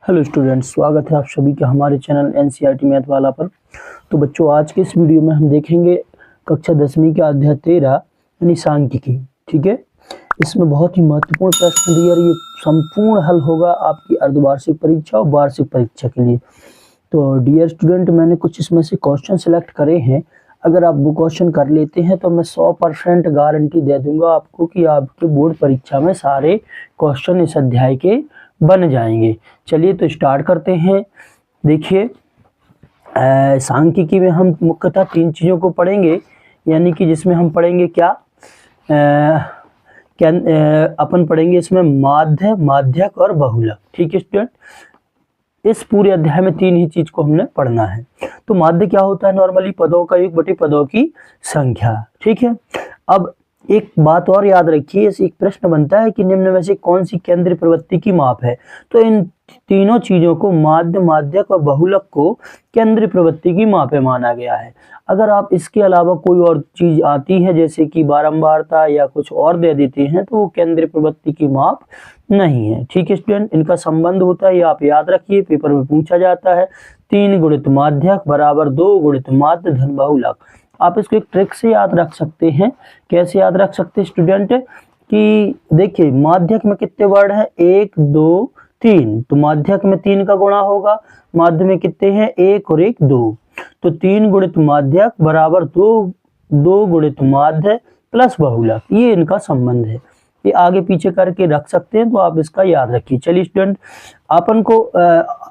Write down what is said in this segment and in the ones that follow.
Hello students, स्वागत है आप सभी का हमारे चैनल एनसीईआरटी मैथ वाला पर। तो बच्चों, आज के इस वीडियो में हम देखेंगे कक्षा 10वीं का अध्याय 13 यानी सांख्यिकी। ठीक है, इसमें बहुत ही महत्वपूर्ण प्रश्न दिए और ये संपूर्ण हल होगा आपकी अर्धवार्षिक परीक्षा और वार्षिक परीक्षा के लिए। तो डियर स्टूडेंट, मैंने कुछ इसमें से क्वेश्चन सिलेक्ट करे हैं। अगर आप वो क्वेश्चन कर लेते हैं तो मैं 100% गारंटी दे दूंगा आपको कि आपके बोर्ड परीक्षा में सारे क्वेश्चन इस अध्याय के बन जाएंगे। चलिए तो स्टार्ट करते हैं। देखिए, सांख्यिकी में हम मुख्यतः 3 चीज़ों को पढ़ेंगे, यानी कि जिसमें हम पढ़ेंगे क्या अपन पढ़ेंगे इसमें माध्य, माध्यक और बहुलक। ठीक है स्टूडेंट, इस पूरे अध्याय में 3 ही चीज को हमने पढ़ना है। तो माध्य क्या होता है? नॉर्मली पदों का योग बटे पदों की संख्या। ठीक है, अब एक बात और याद रखिए, एक प्रश्न बनता है कि निम्न में से कौन सी केंद्रीय प्रवृत्ति की माप है। तो इन तीनों चीजों को, माध्य, माध्यक और बहुलक को केंद्रीय प्रवृत्ति की माप माना गया है। अगर आप इसके अलावा कोई और चीज आती है जैसे कि बारंबारता या कुछ और दे देते हैं तो वो केंद्रीय प्रवृत्ति की माप नहीं है। ठीक है स्टूडेंट, इनका संबंध होता है, ये आप याद रखिए, पेपर में पूछा जाता है। 3 गुणित माध्यक बराबर 2 गुणित माध्य धन बहुलक। आप इसको एक ट्रिक से याद रख सकते हैं। कैसे याद रख सकते हैं स्टूडेंट? कि देखिए, माध्यक में कितने वर्ड हैं? 1 2 3, तो माध्यक में 3 का गुणा होगा। माध्य में कितने हैं? 1 और 1 2, तो 3 गुणित माध्यक बराबर 2 गुणित माध्य प्लस बहुलक। ये इनका संबंध है, ये आगे पीछे करके रख सकते हैं, तो आप इसका याद रखिए। चलिए स्टूडेंट, अपन को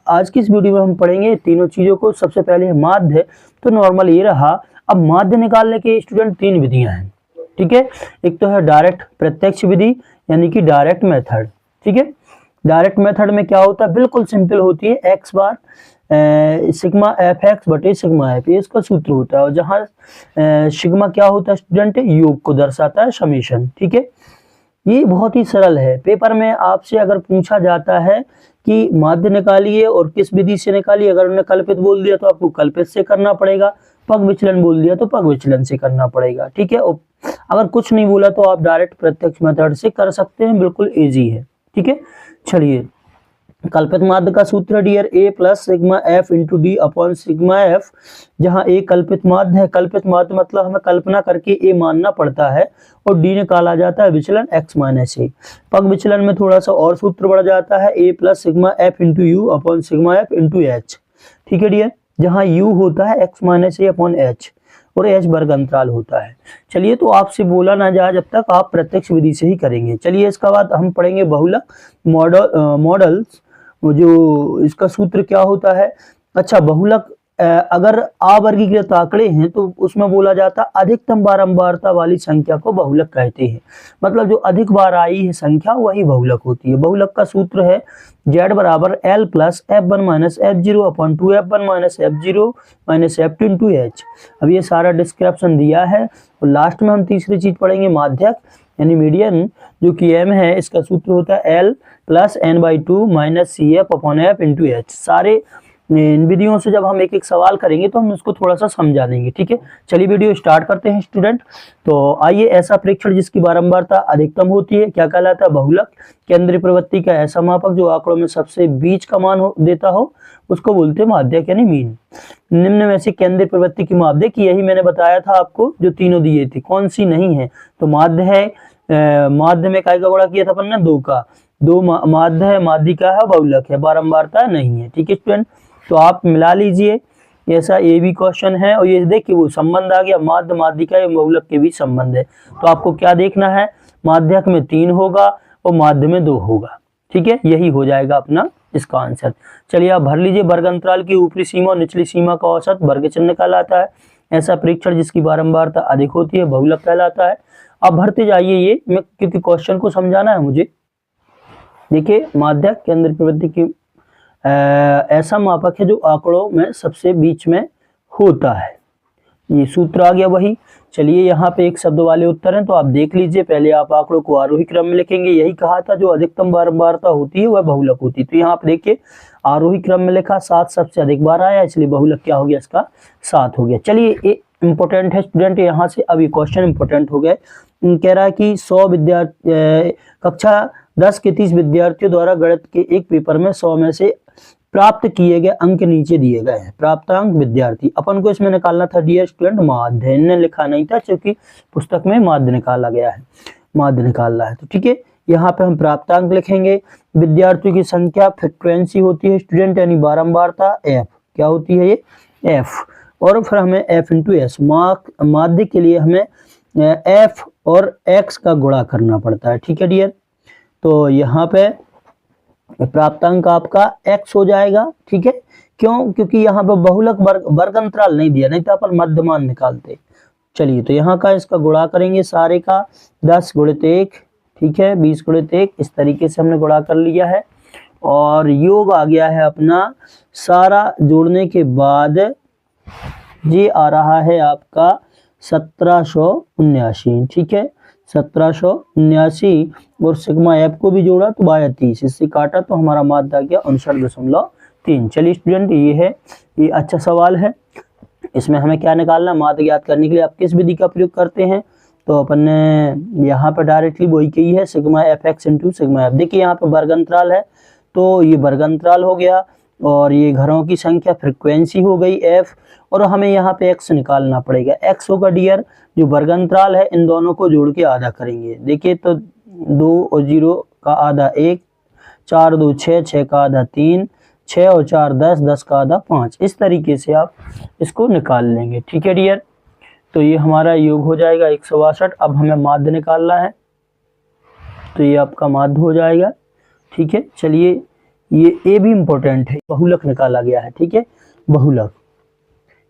आज की इस वीडियो में हम पढ़ेंगे तीनों चीजों को। सबसे पहले है माध्य, तो नॉर्मल ये रहा। अब माध्य निकालने के स्टूडेंट 3 विधियां हैं। ठीक है, एक तो है डायरेक्ट प्रत्यक्ष विधि यानी कि डायरेक्ट मेथड। ठीक है, डायरेक्ट मेथड में क्या होता है? बिल्कुल सिंपल होती है, एक्स बार सिग्मा एफ एक्स बटे सिग्मा एफ, ये इसका सूत्र होता है। और जहाँ सिग्मा क्या होता है स्टूडेंट? योग को दर्शाता है, समीशन। ठीक है, ये बहुत ही सरल है। पेपर में आपसे अगर पूछा जाता है कि माध्य निकालिए और किस विधि से निकालिए, अगर उन्होंने कल्पित बोल दिया तो आपको कल्पित से करना पड़ेगा, पग विचलन बोल दिया तो पग विचलन से करना पड़ेगा। ठीक है, और अगर कुछ नहीं बोला तो आप डायरेक्ट प्रत्यक्ष मेथड से कर सकते हैं, बिल्कुल इजी है। ठीक है, चलिए, कल्पित माध्य का सूत्र dear A plus sigma F into D upon sigma F. जहां ए कल्पित माध्य है, कल्पित माध्य मतलब हमें कल्पना करके ए मानना पड़ता है, और डी निकाला जाता है विचलन एक्स माइनस ए। पग विचलन में थोड़ा सा और सूत्र बढ़ जाता है, A plus sigma F into U upon sigma F into H. ठीक है डियर, जहां यू होता है X minus A upon H और एच वर्ग अंतराल होता है। चलिए, तो आपसे बोला ना जाए जब तक आप प्रत्यक्ष विधि से ही करेंगे। चलिए, इसका बाद हम पढ़ेंगे बहुलक मॉडल्स। जो इसका सूत्र क्या होता है? अच्छा, बहुलक अगर अवर्गीकृत आंकड़े हैं तो उसमें बोला जाता है अधिकतम बारंबारता वाली संख्या को बहुलक कहते हैं। मतलब जो अधिक बार आई है संख्या वही बहुलक होती है। बहुलक का सूत्र है z बराबर l plus f1 minus f0 upon 2f1 minus f0 minus f2 into H. अब ये सारा डिस्क्रिप्शन दिया है, और लास्ट में हम तीसरी चीज पढ़ेंगे माध्यक यानी मीडियन, जो कि m है। इसका सूत्र होता है l plus n/2 minus cf upon f into H. सारे इन विधियों से जब हम एक एक सवाल करेंगे तो हम उसको थोड़ा सा समझा देंगे। ठीक है, चलिए वीडियो स्टार्ट करते हैं स्टूडेंट। तो आइए, ऐसा प्रेक्षण जिसकी बारंबारता अधिकतम होती है क्या कहलाता है? बहुलक। केंद्रीय प्रवृत्ति का ऐसा मापक जो आंकड़ों में सबसे बीच का मान देता हो उसको बोलते हैं माध्यक यानी मीन। निम्न में से केंद्रीय प्रवृत्ति की माप, देखिए यही मैंने बताया था आपको, जो तीनों दिए थे कौन सी नहीं है। तो माध्य है, माध्य में काय का गुणा किया था अपन ने? 2 का। 2 माध्य है, माध्यिका है, बहुलक है, बारंबारता नहीं है। ठीक है स्टूडेंट, तो आप मिला लीजिए, ऐसा ये भी क्वेश्चन है। और ये देखिए वो संबंध आ गया, माध्य माध्यिका एवं बहुलक के भी संबंध है। तो आपको क्या देखना है? माध्यक में 3 होगा और माध्य में 2 होगा। ठीक है, यही हो जाएगा अपना इसका आंसर। चलिए, आप भर लीजिए। वर्ग अंतराल की ऊपरी सीमा और निचली सीमा का औसत वर्ग चिन्ह कहलाता है। ऐसा प्रेक्षण जिसकी बारंबारता अधिक होती है बहुलक कहलाता है। अब भरते जाइए ये, मैं क्योंकि क्वेश्चन को समझाना है मुझे। देखिए, माध्यक केंद्रीय प्रवृत्ति की ऐसा मापक है जो आंकड़ों में सबसे बीच में होता है। ये सूत्र आ गया वही। चलिए, यहाँ पे एक शब्द वाले उत्तर हैं तो आप देख लीजिए। पहले आप आंकड़ों को आरोही क्रम में लिखेंगे। यही कहा था जो अधिकतम बारंबारता होती है वह बहुलक होती है। तो यहाँ पे देखिए आरोही क्रम में लिखा, 7 सबसे अधिक बार आया, इसलिए बहुलक क्या हो गया? इसका 7 हो गया। चलिए, ये इंपॉर्टेंट है स्टूडेंट, यहाँ से अभी क्वेश्चन इंपॉर्टेंट हो गए। कह रहा है कि 100 विद्यार्थी कक्षा 10 के 30 विद्यार्थियों द्वारा गणित के एक पेपर में 100 में से प्राप्त किए गए अंक नीचे दिए गए हैं। प्राप्तांक विद्यार्थी, अपन को इसमें निकालना था डियर स्टूडेंट माध्य, इन्हें लिखा नहीं था क्योंकि पुस्तक में माध्य निकाला गया है, माध्य निकालना है। तो ठीक है, यहाँ पे हम प्राप्तांक लिखेंगे। विद्यार्थियों की संख्या फ्रीक्वेंसी होती है स्टूडेंट, यानी बारंबारता, एफ क्या होती है ये एफ, और फिर हमें एफ इंटू एस, माध्य के लिए हमें एफ और एक्स का गुणा करना पड़ता है। ठीक है डियर, तो यहाँ पे प्राप्तांक आपका x हो जाएगा। ठीक है, क्यों? क्योंकि यहाँ पे बहुलक वर्ग अंतराल नहीं दिया, नहीं तो अपन मध्यमान निकालते। चलिए, तो यहाँ का इसका गुणा करेंगे सारे का, 10 गुणित 1, ठीक है, 20 गुणित 1, इस तरीके से हमने गुणा कर लिया है। और योग आ गया है अपना, सारा जोड़ने के बाद ये आ रहा है आपका 1779। ठीक है, 1779, और सिग्मा एफ को भी जोड़ा तो 32, इससे काटा तो हमारा माध्य आ गया 59.3। चलिए स्टूडेंट, ये है, ये अच्छा सवाल है। इसमें हमें क्या निकालना, माध्य ज्ञात करने के लिए आप किस विधि का प्रयोग करते हैं? तो अपन ने यहाँ पर डायरेक्टली वही की है, sigma F x into sigma F. देखिए यहाँ पे वर्ग अंतराल है, तो ये वर्ग अंतराल हो गया, और ये घरों की संख्या फ्रीक्वेंसी हो गई एफ, और हमें यहाँ पे एक्स निकालना पड़ेगा। एक्स होगा डियर जो वर्ग अंतराल है, इन दोनों को जोड़ के आधा करेंगे। देखिए तो 2 और 0 का आधा 1, 4 2 6, 6 का आधा 3, 6 और 4 10, 10 का आधा 5। इस तरीके से आप इसको निकाल लेंगे। ठीक है डियर, तो ये हमारा योग हो जाएगा 162। अब हमें माध्य निकालना है, तो ये आपका माध्य हो जाएगा। ठीक है, चलिए, ये ए भी इम्पोर्टेंट है, बहुलक निकाला गया है। ठीक है, बहुलक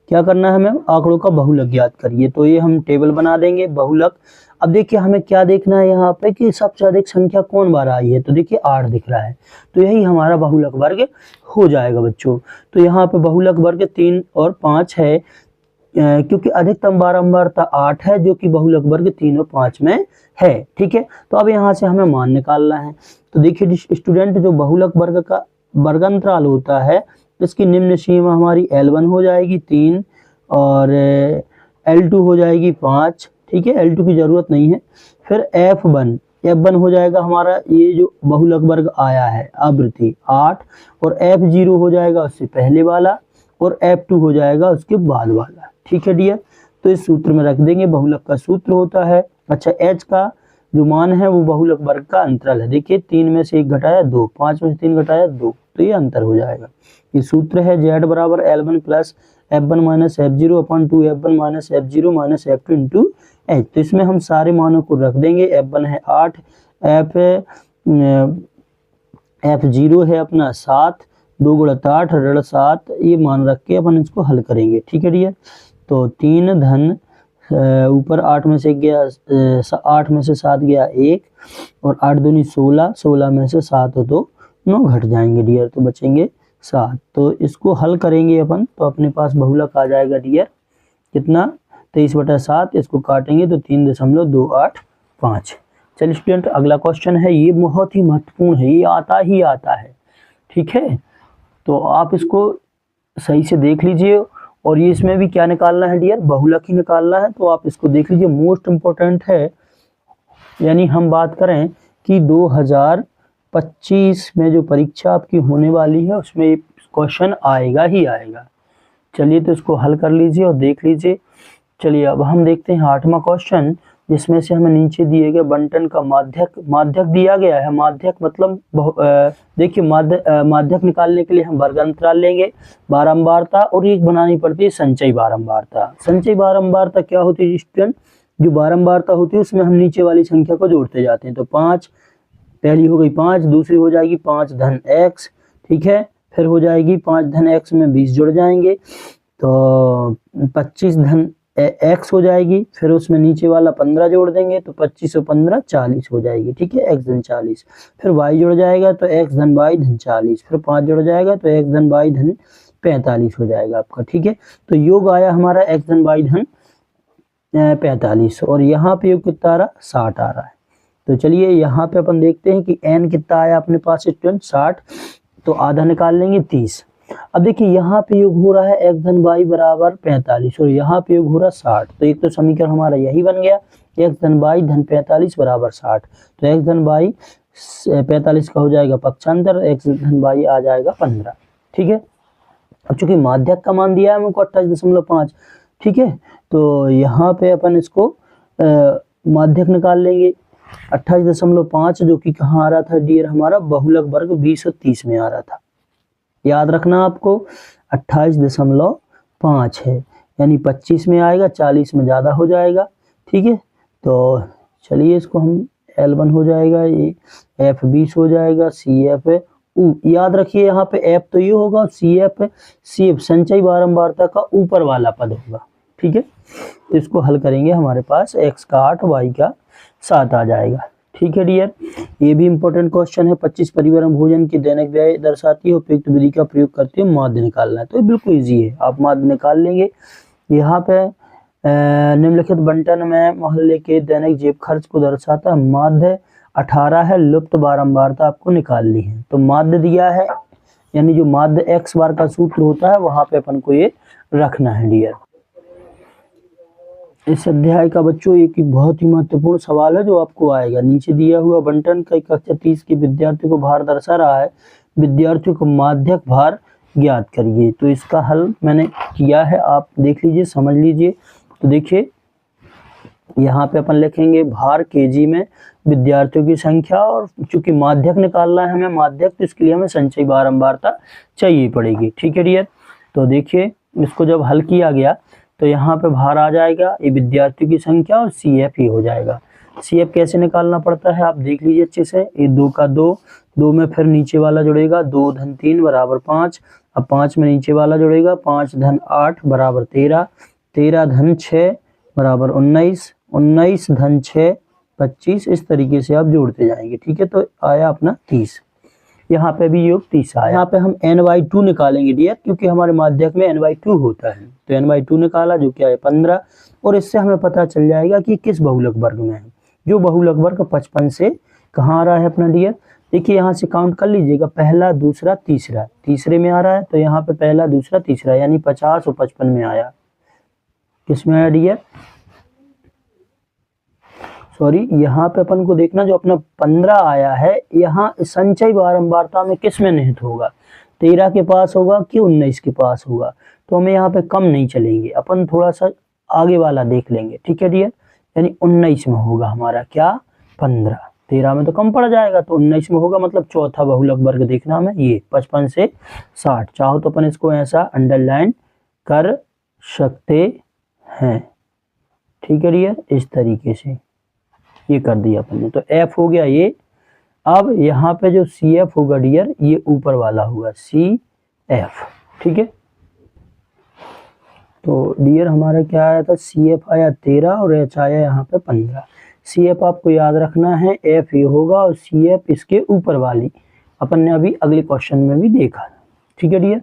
क्या करना है, हमें आंकड़ों का बहुलक ज्ञात करिए, तो ये हम टेबल बना देंगे बहुलक। अब देखिए हमें क्या देखना है यहाँ पे कि सबसे अधिक संख्या कौन बार आई है, तो देखिए 8 दिख रहा है, तो यही हमारा बहुलक वर्ग हो जाएगा बच्चों। तो यहाँ पे बहुलक वर्ग 3 और 5 है, क्योंकि अधिकतम बारंबारता 8 है, जो कि बहुलक वर्ग 3 और 5 में है। ठीक है, तो अब यहाँ से हमें मान निकालना है। तो देखिए स्टूडेंट, जो बहुलक वर्ग का वर्गांतराल होता है, इसकी निम्न सीमा हमारी L1 हो जाएगी 3, और L2 हो जाएगी 5। ठीक है, L2 की जरूरत नहीं है। फिर F1 हो जाएगा हमारा, ये जो बहुलक वर्ग आया है आवृत्ति 8, और F0 हो जाएगा उससे पहले वाला, और F2 हो जाएगा उसके बाद वाला। ठीक है डियर, तो इस सूत्र में रख देंगे, बहुलक का सूत्र होता है। अच्छा, H का जो मान है वो बहुलक वर्ग का अंतराल है। देखिए 3 में से 1 घटाया 2, 5 में से 3 घटाया 2, तो ये अंतर हो जाएगा। ये सूत्र है Z बराबर L1 plus F1 minus F0 upon 2 F1 minus F0 minus F2 into H। तो इसमें हम सारे मानों को रख देंगे। F1 है 8, F0 है अपना 7, 2 गुणित 8 ऋण 7, ये मान रख के अपन इसको हल करेंगे। ठीक है डियर, तो 3 धन ऊपर 8 में से गया 8 में से 7 गया 1, और 8 दूनी 16, 16 में से 7 तो 9 घट जाएंगे डियर, तो बचेंगे 7। तो इसको हल करेंगे अपन, तो अपने पास बहुलक आ जाएगा डियर कितना, 23/7। इसको काटेंगे तो 3.285। चलिए स्टूडेंट, अगला क्वेश्चन है, ये बहुत ही महत्वपूर्ण है, ये आता ही आता है। ठीक है, तो आप इसको सही से देख लीजिए, और ये इसमें भी क्या निकालना है डियर, बहुलक ही निकालना है, तो आप इसको देख लीजिए, मोस्ट इम्पोर्टेंट है। यानी हम बात करें कि 2025 में जो परीक्षा आपकी होने वाली है उसमें क्वेश्चन आएगा ही आएगा। चलिए, तो इसको हल कर लीजिए और देख लीजिए। चलिए, अब हम देखते हैं 8वां क्वेश्चन, जिसमें से हमें नीचे दिए गए बंटन का माध्यक दिया गया है। माध्यक मतलब देखिए, माध्यक निकालने के लिए हम वर्ग अंतराल लेंगे, बारंबारता, और एक बनानी पड़ती है संचयी बारंबारता। संचयी बारंबारता क्या होती है स्टूडेंट, जो बारंबारता होती है उसमें हम नीचे वाली संख्या को जोड़ते जाते हैं। तो 5 पहली हो गई 5, दूसरी हो जाएगी 5 धन x। ठीक है, फिर हो जाएगी 5 धन x में 20 जुड़ जाएंगे, तो 25 धन x हो जाएगी। फिर उसमें नीचे वाला 15 जोड़ देंगे, तो 25 और 15 40 हो जाएगी। ठीक है, x धन 40। फिर y जुड़ जाएगा तो x धन y धन 40। फिर 5 जुड़ जाएगा तो x धन y धन 45 हो जाएगा आपका। ठीक है, तो योग आया हमारा x धन y धन 45, और यहाँ पे योग कितना आ रहा, 60 आ रहा है। तो चलिए यहाँ पे अपन देखते हैं कि n कितना आया अपने पास स्टूडेंट, 60, तो आधा निकाल लेंगे 30। अब देखिए यहाँ पे योग हो रहा है x धन y बराबर 45, और यहाँ पे योग हो रहा है 60, तो एक तो समीकरण हमारा यही बन गया, x धन y धन 45 बराबर 60। तो x धन y 45 का हो जाएगा पक्षांतर, x धन y आ जाएगा 15। ठीक है, अब चूंकि माध्यक का मान दिया है हमको 28.5, ठीक है, तो यहाँ पे अपन इसको माध्यक निकाल लेंगे। 28.5 जो कि कहाँ आ रहा था डियर, हमारा बहुलक वर्ग 20 और 30 में आ रहा था। याद रखना आपको 28.5 है, यानी 25 में आएगा, 40 में ज़्यादा हो जाएगा। ठीक है, तो चलिए इसको हम L1 हो जाएगा, ये F 20 हो जाएगा, CF U। याद रखिए यहाँ पे F तो ये होगा, CF संचयी बारंबारता का ऊपर वाला पद होगा। ठीक है, तो इसको हल करेंगे, हमारे पास x का 8 y का 7 आ जाएगा। ठीक है डियर, ये भी इंपॉर्टेंट क्वेश्चन है। 25 परिवार भोजन की दैनिक व्यय दर्शाती है, उपयुक्त विधि का प्रयोग करते हुए माध्य निकालना है। तो ये बिल्कुल ईजी है, आप माध्य निकाल लेंगे। यहाँ पे निम्नलिखित बंटन में मोहल्ले के दैनिक जेब खर्च को दर्शाता है। माध्य 18 है, लुप्त बारंबारता आपको निकालनी है। तो माध्य दिया है, यानी जो माध्य x बार का सूत्र होता है वहां पे अपन को ये रखना है डियर। इस अध्याय का बच्चों एक बहुत ही महत्वपूर्ण सवाल है जो आपको आएगा। नीचे दिया हुआ बंटन कई कक्षा 30 के विद्यार्थियों को भार दर्शा रहा है, विद्यार्थियों को माध्यक भार ज्ञात करिए। तो इसका हल मैंने किया है, आप देख लीजिए, समझ लीजिए। तो देखिए यहाँ पे अपन लिखेंगे भार केजी में विद्यार्थियों की संख्या, और चूंकि माध्यक निकालना है हमें माध्यक, तो इसके लिए हमें संचयी बारंबारता चाहिए पड़ेगी। ठीक है डियर, तो देखिए इसको जब हल किया गया तो यहाँ पे भार आ जाएगा, ये विद्यार्थियों की संख्या, और CF ही हो जाएगा। CF कैसे निकालना पड़ता है आप देख लीजिए अच्छे से। ये 2 का 2, 2 में फिर नीचे वाला जुड़ेगा, 2 धन 3 बराबर 5। अब 5 में नीचे वाला जुड़ेगा, 5 धन 8 बराबर 13, 13 धन 6 बराबर 19, 19 धन 6 25। इस तरीके से आप जोड़ते जाएंगे। ठीक है, तो आया अपना 30। यहाँ पे भी योग 30 आया। यहाँ पे हम n/2 निकालेंगे डियर, क्योंकि हमारे माध्यक में n/2 होता है। तो n/2 निकाला जो क्या है 15, और इससे हमें पता चल जाएगा कि किस बहुलक वर्ग में है। जो बहुलक वर्ग 55 से कहाँ आ रहा है अपना डियर, देखिए यहाँ से काउंट कर लीजिएगा, पहला दूसरा तीसरा, तीसरे में आ रहा है। तो यहाँ पे पहला दूसरा तीसरा यानी 50 और 55 में आया। किस में आया डियर, सॉरी, यहाँ पे अपन को देखना जो अपना 15 आया है, यहाँ संचयी बारंबारता में किस में निहित होगा, 13 के पास होगा कि 19 के पास होगा। तो हमें यहाँ पे कम नहीं चलेंगे, अपन थोड़ा सा आगे वाला देख लेंगे। ठीक है डियर, यानी 19 में होगा हमारा क्या 15, 13 में तो कम पड़ जाएगा, तो 19 में होगा, मतलब चौथा बहुलक वर्ग देखना हमें, ये 55 से 60। चाहो तो अपन इसको ऐसा अंडरलाइन कर सकते हैं। ठीक है डियर, इस तरीके से ये कर दिया अपन ने। तो F हो गया ये। अब यहाँ पे जो CF होगा डियर, ये ऊपर वाला होगा CF। ठीक है, तो डियर हमारा क्या आया था, CF आया 13 और H आया यहाँ पे 15। CF आपको याद रखना है, F ये होगा और CF इसके ऊपर वाली, अपन ने अभी अगले क्वेश्चन में भी देखा। ठीक है डियर,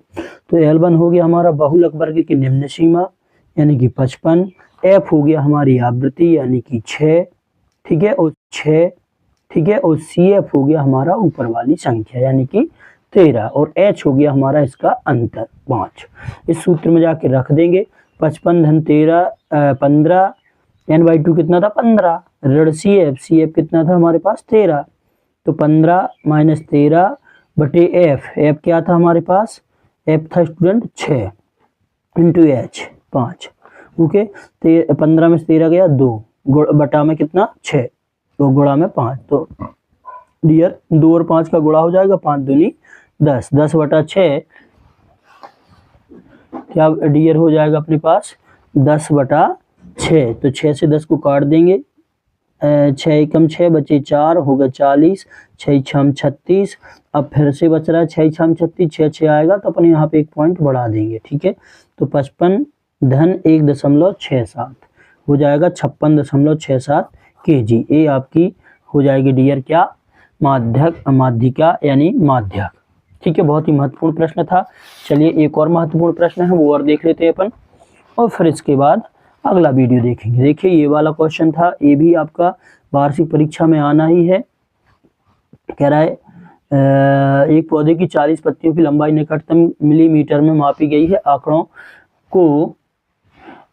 तो L1 हो गया हमारा बहुलक वर्ग की निम्न सीमा यानी कि 55। F हो गया हमारी आवृत्ति यानी कि 6। ठीक है, और 6। ठीक है, और CF हो गया हमारा ऊपर वाली संख्या यानी कि 13, और H हो गया हमारा इसका अंतर 5। इस सूत्र में जाके रख देंगे, 55 धन 13 15, n/2 कितना था 15, ऋण CF कितना था हमारे पास 13, तो 15 माइनस 13 बटे F क्या था हमारे पास, F था स्टूडेंट 6 इंटू H 5। ओके, 15 में 13 गया 2, बटा में कितना 6, तो गुणा में 5। तो डियर 2 और 5 का गुणा हो जाएगा, 5 दूनी 10, 10 बटा 6 क्या डियर हो जाएगा अपने पास 10 बटा 6। तो 6 से 10 को काट देंगे, 6 एकम 6 बचे 4 होगा 40, 6 छम 36। अब फिर से बच रहा है 6 छम 36, 6 6 आएगा तो अपन यहाँ पे एक पॉइंट बढ़ा देंगे। ठीक है, तो 55 धन 1.67 हो जाएगा 56.67 kg। ये आपकी हो जाएगी डियर क्या माध्यिका यानी माध्यक। ठीक है, बहुत ही महत्वपूर्ण प्रश्न था। चलिए एक और महत्वपूर्ण प्रश्न है वो और देख लेते हैं अपन, और फिर इसके बाद अगला वीडियो देखेंगे। देखिए ये वाला क्वेश्चन था, ये भी आपका वार्षिक परीक्षा में आना ही है। कह रहा है एक पौधे की 40 पत्तियों की लंबाई निकटतम मिलीमीटर में मापी गई है। आंकड़ों को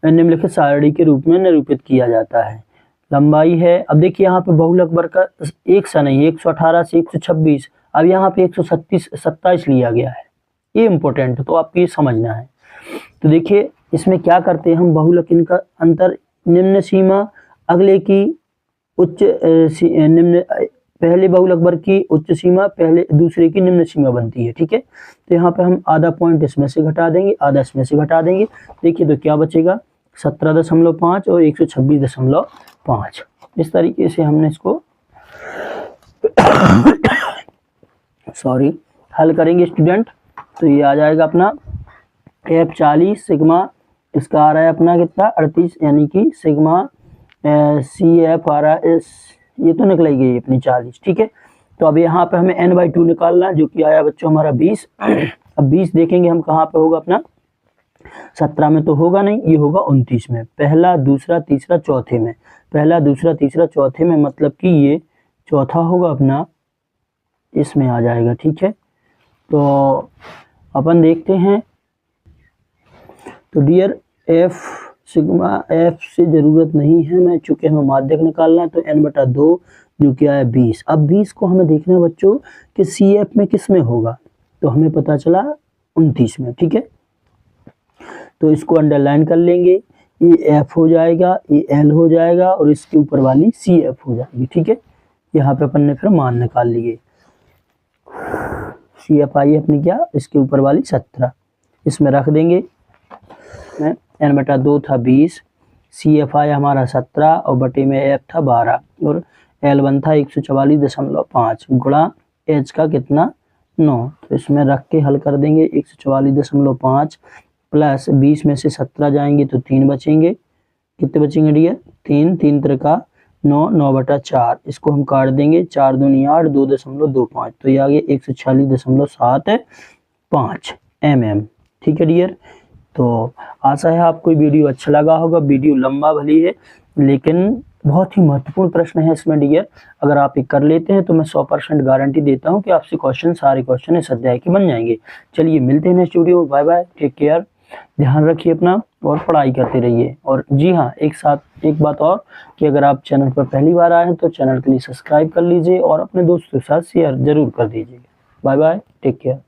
निम्नलिखित सारणी के रूप में निरूपित किया जाता है। लंबाई है। अब देखिए यहाँ पे बहुलक वर्ग का एक सा नहीं, 118 से 126, अब यहाँ पे 127 लिया गया है, ये इंपॉर्टेंट है तो आपको ये समझना है। तो देखिए इसमें क्या करते हैं हम, बहुलक इनका अंतर निम्न सीमा अगले की उच्च निम्न, पहले बहुलक वर्ग की उच्च सीमा पहले दूसरे की निम्न सीमा बनती है, ठीक है। तो यहाँ पे हम आधा पॉइंट इसमें से घटा देंगे, आधा इसमें से घटा देंगे, देखिए तो क्या बचेगा 17.5 और 126.5। इस तरीके से हमने इसको सॉरी हल करेंगे स्टूडेंट। तो ये आ जाएगा अपना F40 सिग्मा, इसका आ रहा है अपना कितना 38, यानी कि सिग्मा CF आ रहा है, ये तो निकल गई अपनी 40, ठीक है। तो अब यहाँ पे हमें n/2 निकालना है, जो कि आया बच्चों हमारा 20। अब 20 देखेंगे हम कहाँ पे होगा अपना, 17 में तो होगा नहीं, ये होगा 29 में, पहला दूसरा तीसरा चौथे में, पहला दूसरा तीसरा चौथे में, मतलब कि ये चौथा होगा अपना, इसमें आ जाएगा, ठीक है। तो अपन देखते हैं। तो डियर F सिग्मा F से ज़रूरत नहीं है, मैं चूँकि हमें माध्यक निकालना है, तो n/2 जो कि आया 20। अब 20 को हमें देखना है बच्चों कि CF में किस में होगा, तो हमें पता चला 29 में, ठीक है। तो इसको अंडरलाइन कर लेंगे, ये F हो जाएगा, ये L हो जाएगा और इसके ऊपर वाली CF हो जाएगी, ठीक है। यहाँ पे अपन ने फिर मान निकाल लिए, CF आई अपनी क्या, इसके ऊपर वाली 17, इसमें रख देंगे। n/2 था 20, CF आया हमारा 17 और बटे में F था 12 और L1 था 144.5 गुणा H का कितना 9। तो इसमें रख के हल कर देंगे, 144.5 प्लस 20 में से 17 जाएंगे तो 3 बचेंगे, कितने बचेंगे डियर 3, 3 त्रिका 9, 9/4, इसको हम काट देंगे, 4 दूनी 8, 2.25, तो ये आ गया 146.75 mm, ठीक है डियर। तो आशा है आपको वीडियो अच्छा लगा होगा। वीडियो लंबा भली है लेकिन बहुत ही महत्वपूर्ण प्रश्न है इसमें डियर, अगर आप ये कर लेते हैं तो मैं 100% गारंटी देता हूं कि आपसे क्वेश्चन सारे क्वेश्चन इस अध्याय के बन जाएंगे। चलिए मिलते हैं next video, bye bye, take care, ध्यान रखिए अपना और पढ़ाई करते रहिए। और जी हाँ, एक साथ एक बात और कि अगर आप चैनल पर पहली बार आए हैं तो चैनल के लिए सब्सक्राइब कर लीजिए और अपने दोस्तों के साथ शेयर जरूर कर दीजिएगा। Bye bye, take care.